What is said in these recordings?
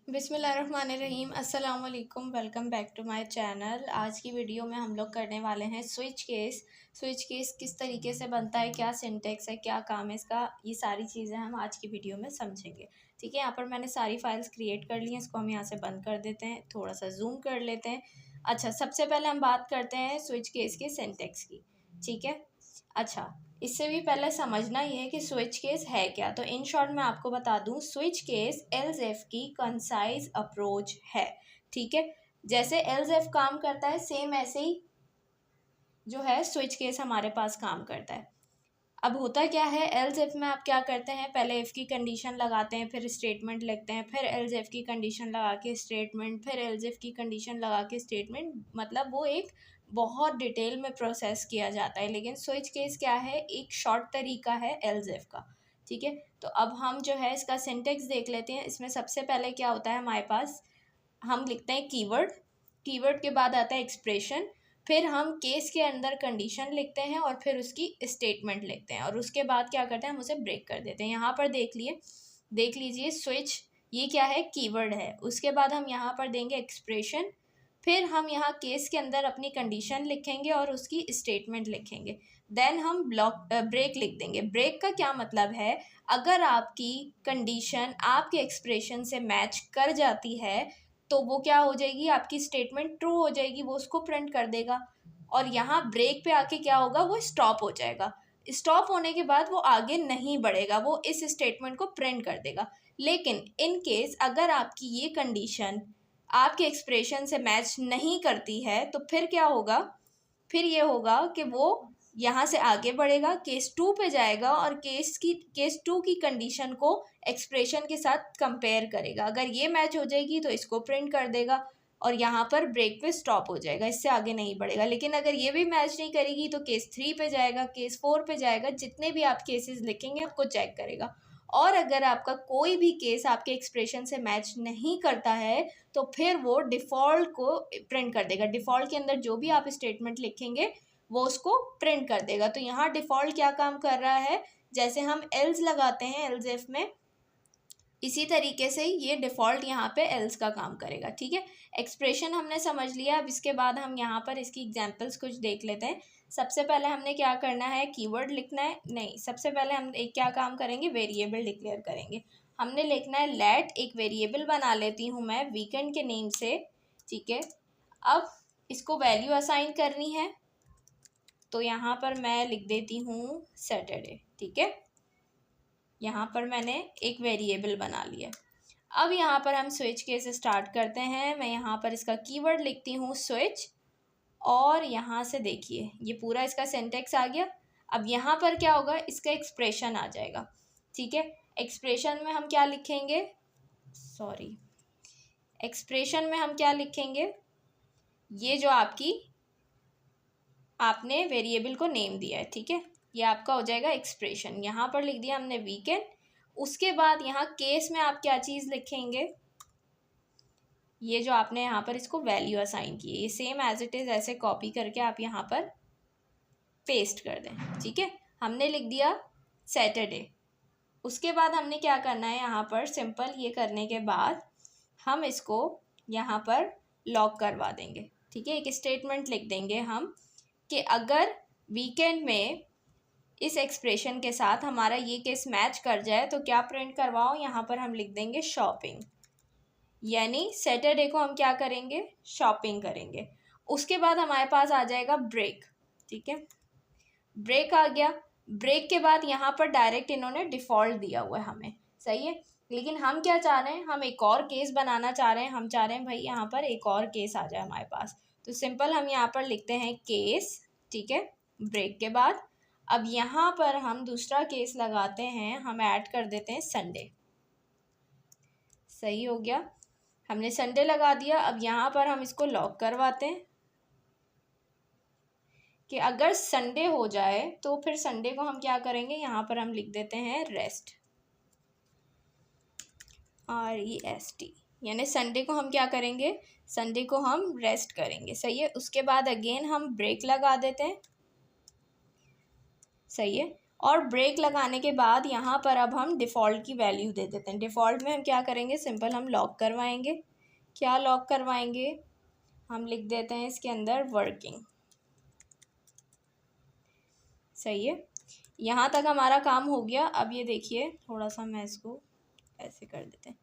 बिस्मिल्लाहिर्रहमानिर्रहीम अस्सलाम वालेकुम। Welcome back to my channel. आज की वीडियो में हम लोग करने वाले हैं स्विच केस। स्विच केस किस तरीके से बनता है, क्या सिंटेक्स है, क्या काम है इसका, ये सारी चीज़ें हम आज की वीडियो में समझेंगे। ठीक है, यहाँ पर मैंने सारी फाइल्स क्रिएट कर ली हैं। इसको हम यहाँ से बंद कर देते हैं, थोड़ा सा जूम कर लेते हैं। अच्छा, सबसे पहले हम बात करते हैं स्विच केस के सिंटेक्स की। ठीक है, अच्छा, इससे भी पहले समझना ये है कि स्विच केस है क्या। तो इन शॉर्ट मैं आपको बता दूं, स्विच केस एल्स इफ की कंसाइज अप्रोच है। ठीक है, जैसे एल्स इफ काम करता है सेम ऐसे ही जो है स्विच केस हमारे पास काम करता है। अब होता क्या है, एल्स इफ में आप क्या करते हैं, पहले इफ़ की कंडीशन लगाते हैं, फिर स्टेटमेंट लिखते हैं, फिर एल्स इफ की कंडीशन लगा के स्टेटमेंट, फिर एल्स इफ की कंडीशन लगा के स्टेटमेंट। मतलब वो एक बहुत डिटेल में प्रोसेस किया जाता है। लेकिन स्विच केस क्या है, एक शॉर्ट तरीका है एल्स इफ का। ठीक है, तो अब हम जो है इसका सिंटेक्स देख लेते हैं। इसमें सबसे पहले क्या होता है हमारे पास, हम लिखते हैं कीवर्ड, कीवर्ड के बाद आता है एक्सप्रेशन, फिर हम केस के अंदर कंडीशन लिखते हैं और फिर उसकी स्टेटमेंट लिखते हैं और उसके बाद क्या करते हैं, हम उसे ब्रेक कर देते हैं। यहाँ पर देख लीजिए स्विच, ये क्या है, कीवर्ड है। उसके बाद हम यहाँ पर देंगे एक्सप्रेशन, फिर हम यहाँ केस के अंदर अपनी कंडीशन लिखेंगे और उसकी स्टेटमेंट लिखेंगे। देन हम ब्रेक लिख देंगे। ब्रेक का क्या मतलब है, अगर आपकी कंडीशन आपके एक्सप्रेशन से मैच कर जाती है तो वो क्या हो जाएगी, आपकी स्टेटमेंट ट्रू हो जाएगी, वो उसको प्रिंट कर देगा। और यहाँ ब्रेक पे आके क्या होगा, वो स्टॉप हो जाएगा। स्टॉप होने के बाद वो आगे नहीं बढ़ेगा, वो इस स्टेटमेंट को प्रिंट कर देगा। लेकिन इन केस अगर आपकी ये कंडीशन आपके एक्सप्रेशन से मैच नहीं करती है तो फिर क्या होगा, फिर ये होगा कि वो यहाँ से आगे बढ़ेगा, केस 2 पे जाएगा और केस 2 की कंडीशन को एक्सप्रेशन के साथ कंपेयर करेगा। अगर ये मैच हो जाएगी तो इसको प्रिंट कर देगा और यहाँ पर ब्रेक पे स्टॉप हो जाएगा, इससे आगे नहीं बढ़ेगा। लेकिन अगर ये भी मैच नहीं करेगी तो केस 3 पे जाएगा, केस 4 पे जाएगा, जितने भी आप केसेस लिखेंगे आपको चेक करेगा। और अगर आपका कोई भी केस आपके एक्सप्रेशन से मैच नहीं करता है तो फिर वो डिफ़ॉल्ट को प्रिंट कर देगा। डिफ़ॉल्ट के अंदर जो भी आप स्टेटमेंट लिखेंगे वो उसको प्रिंट कर देगा। तो यहाँ डिफ़ॉल्ट क्या काम कर रहा है, जैसे हम एल्स लगाते हैं एल्स इफ में, इसी तरीके से ये डिफ़ॉल्ट यहाँ पे एल्स का काम करेगा। ठीक है, एक्सप्रेशन हमने समझ लिया। अब इसके बाद हम यहाँ पर इसकी एग्जांपल्स कुछ देख लेते हैं। सबसे पहले हमने क्या करना है, कीवर्ड लिखना है, नहीं, सबसे पहले हम एक क्या काम करेंगे, वेरिएबल डिक्लेयर करेंगे। हमने लिखना है लेट, एक वेरिएबल बना लेती हूँ मैं वीकेंड के नेम से। ठीक है, अब इसको वैल्यू असाइन करनी है तो यहाँ पर मैं लिख देती हूँ सैटरडे। ठीक है, यहाँ पर मैंने एक वेरिएबल बना लिया। अब यहाँ पर हम स्विच केस स्टार्ट करते हैं। मैं यहाँ पर इसका कीवर्ड लिखती हूँ स्विच और यहाँ से देखिए ये पूरा इसका सिंटेक्स आ गया। अब यहाँ पर क्या होगा, इसका एक्सप्रेशन आ जाएगा। ठीक है, एक्सप्रेशन में हम क्या लिखेंगे, एक्सप्रेशन में हम क्या लिखेंगे, ये जो आपने वेरिएबल को नेम दिया है, ठीक है, ये आपका हो जाएगा एक्सप्रेशन। यहाँ पर लिख दिया हमने वीकेंड। उसके बाद यहाँ केस में आप क्या चीज़ लिखेंगे, ये जो आपने यहाँ पर इसको वैल्यू असाइन की है, ये सेम एज इट इज़ ऐसे कॉपी करके आप यहाँ पर पेस्ट कर दें। ठीक है, हमने लिख दिया सैटरडे। उसके बाद हमने क्या करना है, यहाँ पर सिंपल ये करने के बाद हम इसको यहाँ पर लॉक करवा देंगे। ठीक है, एक स्टेटमेंट लिख देंगे हम कि अगर वीकेंड में इस एक्सप्रेशन के साथ हमारा ये केस मैच कर जाए तो क्या प्रिंट करवाओ, यहाँ पर हम लिख देंगे शॉपिंग, यानी सैटरडे को हम क्या करेंगे, शॉपिंग करेंगे। उसके बाद हमारे पास आ जाएगा ब्रेक। ठीक है, ब्रेक आ गया। ब्रेक के बाद यहाँ पर डायरेक्ट इन्होंने डिफ़ॉल्ट दिया हुआ है हमें, सही है। लेकिन हम क्या चाह रहे हैं, हम एक और केस बनाना चाह रहे हैं। हम चाह रहे हैं भाई यहाँ पर एक और केस आ जाए हमारे पास, तो सिंपल हम यहाँ पर लिखते हैं केस। ठीक है, ब्रेक के बाद अब यहाँ पर हम दूसरा केस लगाते हैं, हम ऐड कर देते हैं संडे। सही हो गया, हमने संडे लगा दिया। अब यहाँ पर हम इसको लॉक करवाते हैं कि अगर संडे हो जाए तो फिर संडे को हम क्या करेंगे, यहाँ पर हम लिख देते हैं रेस्ट, REST, यानी संडे को हम क्या करेंगे, संडे को हम रेस्ट करेंगे। सही है, उसके बाद अगेन हम ब्रेक लगा देते हैं। सही है, और ब्रेक लगाने के बाद यहाँ पर अब हम डिफ़ॉल्ट की वैल्यू दे देते हैं। डिफ़ॉल्ट में हम क्या करेंगे, सिंपल हम लॉक करवाएंगे। क्या लॉक करवाएंगे, हम लिख देते हैं इसके अंदर वर्किंग। सही है, यहाँ तक हमारा काम हो गया। अब ये देखिए, थोड़ा सा मैं इसको ऐसे कर देते हैं।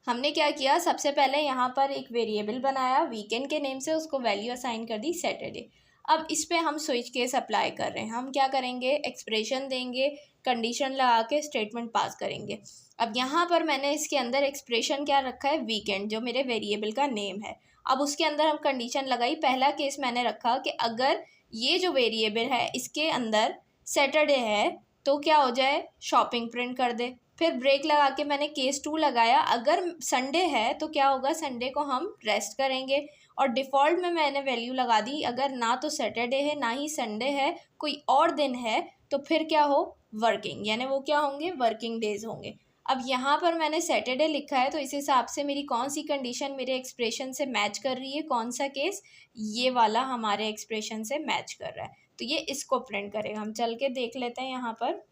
हमने क्या किया, सबसे पहले यहाँ पर एक वेरिएबल बनाया वीकेंड के नेम से, उसको वैल्यू असाइन कर दी सैटरडे। अब इस पे हम स्विच केस अप्लाई कर रहे हैं। हम क्या करेंगे, एक्सप्रेशन देंगे, कंडीशन लगा के स्टेटमेंट पास करेंगे। अब यहाँ पर मैंने इसके अंदर एक्सप्रेशन क्या रखा है, वीकेंड, जो मेरे वेरिएबल का नेम है। अब उसके अंदर हम कंडीशन लगाई। पहला केस मैंने रखा कि अगर ये जो वेरिएबल है इसके अंदर सैटरडे है तो क्या हो जाए, शॉपिंग प्रिंट कर दे। फिर ब्रेक लगा के मैंने केस 2 लगाया, अगर संडे है तो क्या होगा, संडे को हम रेस्ट करेंगे। और डिफ़ॉल्ट में मैंने वैल्यू लगा दी, अगर ना तो सैटरडे है ना ही संडे है, कोई और दिन है, तो फिर क्या हो, वर्किंग, यानी वो क्या होंगे, वर्किंग डेज होंगे। अब यहाँ पर मैंने सैटरडे लिखा है, तो इस हिसाब से मेरी कौन सी कंडीशन मेरे एक्सप्रेशन से मैच कर रही है, कौन सा केस, ये वाला हमारे एक्सप्रेशन से मैच कर रहा है, तो ये इसको प्रिंट करेगा। हम चल के देख लेते हैं यहाँ पर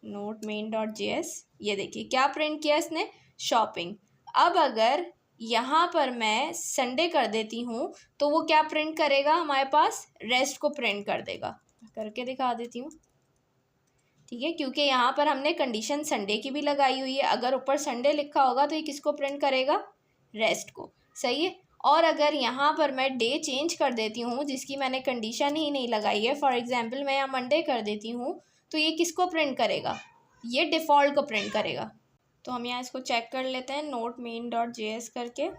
नोट मेन डॉट JS। ये देखिए क्या प्रिंट किया इसने, शॉपिंग। अब अगर यहाँ पर मैं संडे कर देती हूँ तो वो क्या प्रिंट करेगा, हमारे पास रेस्ट को प्रिंट कर देगा। करके दिखा देती हूँ, ठीक है, क्योंकि यहाँ पर हमने कंडीशन संडे की भी लगाई हुई है। अगर ऊपर संडे लिखा होगा तो ये किसको प्रिंट करेगा, रेस्ट को। सही है। और अगर यहाँ पर मैं डे चेंज कर देती हूँ जिसकी मैंने कंडीशन ही नहीं लगाई है, फॉर एग्जांपल मैं यहाँ मंडे कर देती हूँ, तो ये किसको प्रिंट करेगा, ये डिफ़ॉल्ट को प्रिंट करेगा। तो हम यहाँ इसको चेक कर लेते हैं, नोट मेन डॉट JS करके।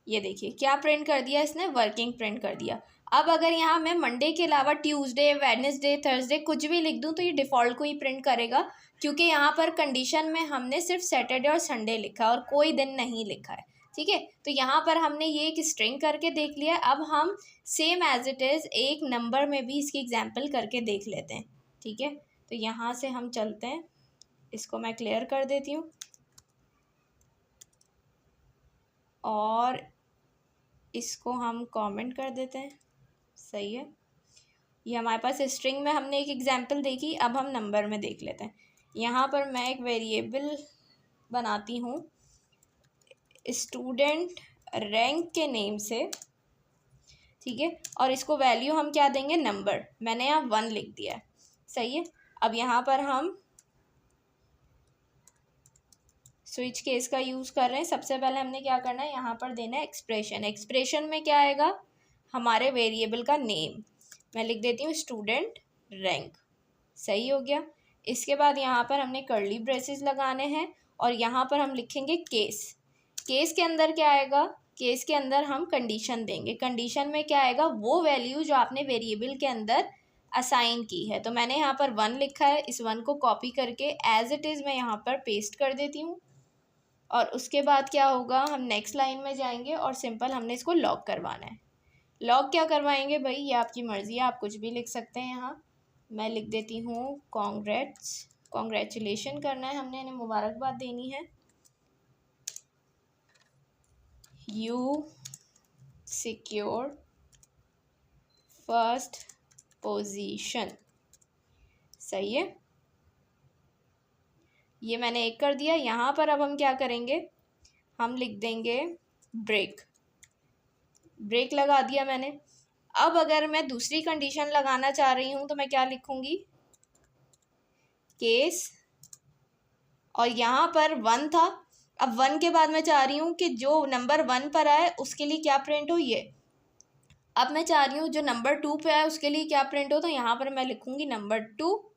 ये देखिए क्या प्रिंट कर दिया इसने, वर्किंग प्रिंट कर दिया। अब अगर यहाँ मैं मंडे के अलावा ट्यूसडे, वेडनेसडे, थर्सडे कुछ भी लिख दूँ तो ये डिफ़ॉल्ट को ही प्रिंट करेगा, क्योंकि यहाँ पर कंडीशन में हमने सिर्फ सैटरडे और संडे लिखा है और कोई दिन नहीं लिखा है। ठीक है, तो यहाँ पर हमने ये एक स्ट्रिंग करके देख लिया। अब हम सेम एज इट इज़ एक नंबर में भी इसकी एग्जाम्पल करके देख लेते हैं। ठीक है, तो यहाँ से हम चलते हैं, इसको मैं क्लियर कर देती हूँ और इसको हम कमेंट कर देते हैं। सही है, ये हमारे पास स्ट्रिंग में हमने एक एग्जांपल देखी। अब हम नंबर में देख लेते हैं। यहाँ पर मैं एक वेरिएबल बनाती हूँ स्टूडेंट रैंक के नेम से, ठीक है, और इसको वैल्यू हम क्या देंगे, नंबर। मैंने यहाँ 1 लिख दिया है। सही है, अब यहाँ पर हम स्विच केस का यूज़ कर रहे हैं। सबसे पहले हमने क्या करना है, यहाँ पर देना है एक्सप्रेशन। एक्सप्रेशन में क्या आएगा, हमारे वेरिएबल का नेम। मैं लिख देती हूँ स्टूडेंट रैंक। सही हो गया। इसके बाद यहाँ पर हमने कर्ली ब्रेसेस लगाने हैं और यहाँ पर हम लिखेंगे केस। केस के अंदर क्या आएगा, केस के अंदर हम कंडीशन देंगे। कंडीशन में क्या आएगा, वो वैल्यू जो आपने वेरिएबल के अंदर असाइन की है। तो मैंने यहाँ पर 1 लिखा है, इस 1 को कॉपी करके एज इट इज़ मैं यहाँ पर पेस्ट कर देती हूँ। और उसके बाद क्या होगा, हम नेक्स्ट लाइन में जाएंगे और सिंपल हमने इसको लॉक करवाना है। लॉक क्या करवाएंगे भाई, ये आपकी मर्ज़ी है, आप कुछ भी लिख सकते हैं। यहाँ मैं लिख देती हूँ कॉन्ग्रेचुलेशन करना है हमने, इन्हें मुबारकबाद देनी है। You secure first position. सही है, ये मैंने एक कर दिया। यहाँ पर अब हम क्या करेंगे, हम लिख देंगे ब्रेक। ब्रेक लगा दिया मैंने। अब अगर मैं दूसरी कंडीशन लगाना चाह रही हूँ तो मैं क्या लिखूँगी, केस, और यहाँ पर 1 था। अब 1 के बाद मैं चाह रही हूँ कि जो नंबर 1 पर आए उसके लिए क्या प्रिंट हो, ये। अब मैं चाह रही हूँ जो नंबर 2 पे आए उसके लिए क्या प्रिंट हो, तो यहाँ पर मैं लिखूँगी नंबर 2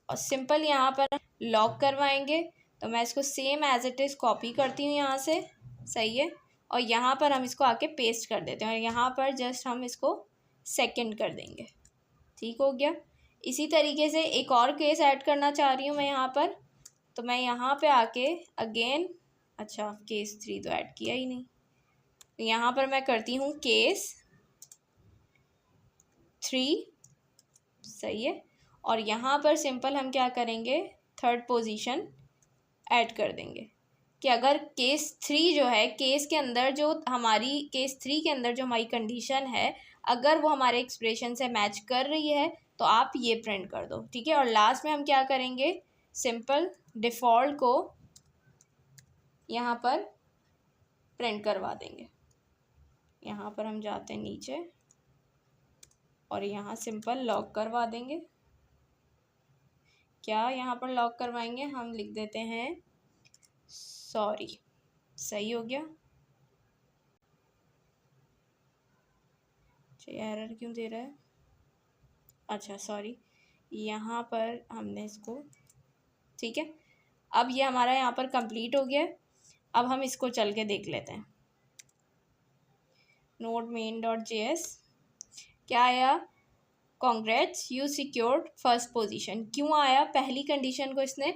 और सिंपल यहाँ पर लॉक करवाएंगे। तो मैं इसको same as it is copy करती हूँ यहाँ से। सही है, और यहाँ पर हम इसको आके पेस्ट कर देते हैं और यहाँ पर जस्ट हम इसको सेकंड कर देंगे। ठीक हो गया। इसी तरीके से एक और केस ऐड करना चाह रही हूँ मैं यहाँ पर, तो मैं यहाँ पे आके अगेन, अच्छा केस 3 तो ऐड किया ही नहीं, तो यहाँ पर मैं करती हूँ केस 3। सही है, और यहाँ पर सिंपल हम क्या करेंगे, थर्ड पोजीशन ऐड कर देंगे कि अगर केस 3 जो है, केस के अंदर जो हमारी केस 3 के अंदर जो हमारी कंडीशन है, अगर वो हमारे एक्सप्रेशन से मैच कर रही है तो आप ये प्रिंट कर दो, ठीक है। और लास्ट में हम क्या करेंगे, सिंपल डिफ़ॉल्ट को यहाँ पर प्रिंट करवा देंगे। यहाँ पर हम जाते हैं नीचे और यहाँ सिंपल लॉक करवा देंगे। क्या यहाँ पर लॉक करवाएंगे, हम लिख देते हैं सॉरी। सही हो गया। एरर क्यों दे रहा है, अच्छा सॉरी, यहाँ पर हमने इसको, ठीक है। अब ये हमारा यहाँ पर कंप्लीट हो गया। अब हम इसको चल के देख लेते हैं। नोड मेन डॉट जेएस क्या आया, congrats you secured first position. क्यों आया, पहली कंडीशन को इसने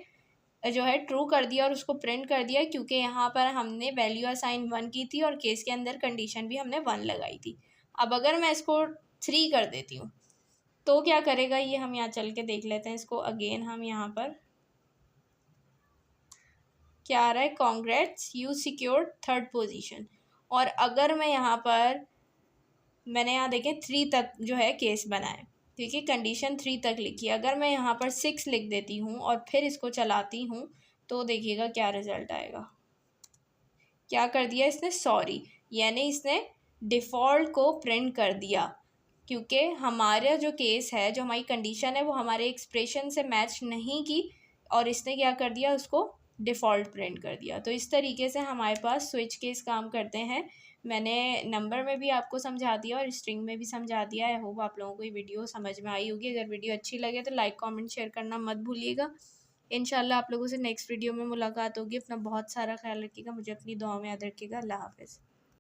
जो है ट्रू कर दिया और उसको प्रिंट कर दिया, क्योंकि यहाँ पर हमने वैल्यू असाइन 1 की थी और केस के अंदर कंडीशन भी हमने 1 लगाई थी। अब अगर मैं इसको 3 कर देती हूँ तो क्या करेगा ये, हम यहाँ चल के देख लेते हैं इसको। अगेन हम यहाँ पर क्या आ रहा है, congrats you secured third position. और अगर मैं यहाँ पर, मैंने यहाँ देखें 3 तक जो है केस बनाए, ठीक है, कंडीशन 3 तक लिखी। अगर मैं यहाँ पर 6 लिख देती हूँ और फिर इसको चलाती हूँ तो देखिएगा क्या रिज़ल्ट आएगा। क्या कर दिया इसने, सॉरी, यानी इसने डिफ़ॉल्ट को प्रिंट कर दिया, क्योंकि हमारा जो केस है, जो हमारी कंडीशन है, वो हमारे एक्सप्रेशन से मैच नहीं की और इसने क्या कर दिया, उसको डिफ़ॉल्ट प्रिंट कर दिया। तो इस तरीके से हमारे पास स्विच केस काम करते हैं। मैंने नंबर में भी आपको समझा दिया और स्ट्रिंग में भी समझा दिया। आई होप आप लोगों को ये वीडियो समझ में आई होगी। अगर वीडियो अच्छी लगे तो लाइक कमेंट शेयर करना मत भूलिएगा। इंशाल्लाह आप लोगों से नेक्स्ट वीडियो में मुलाकात होगी। अपना बहुत सारा ख्याल रखिएगा, मुझे अपनी दुआ में याद रखिएगा। अल्लाह हाफ़िज़।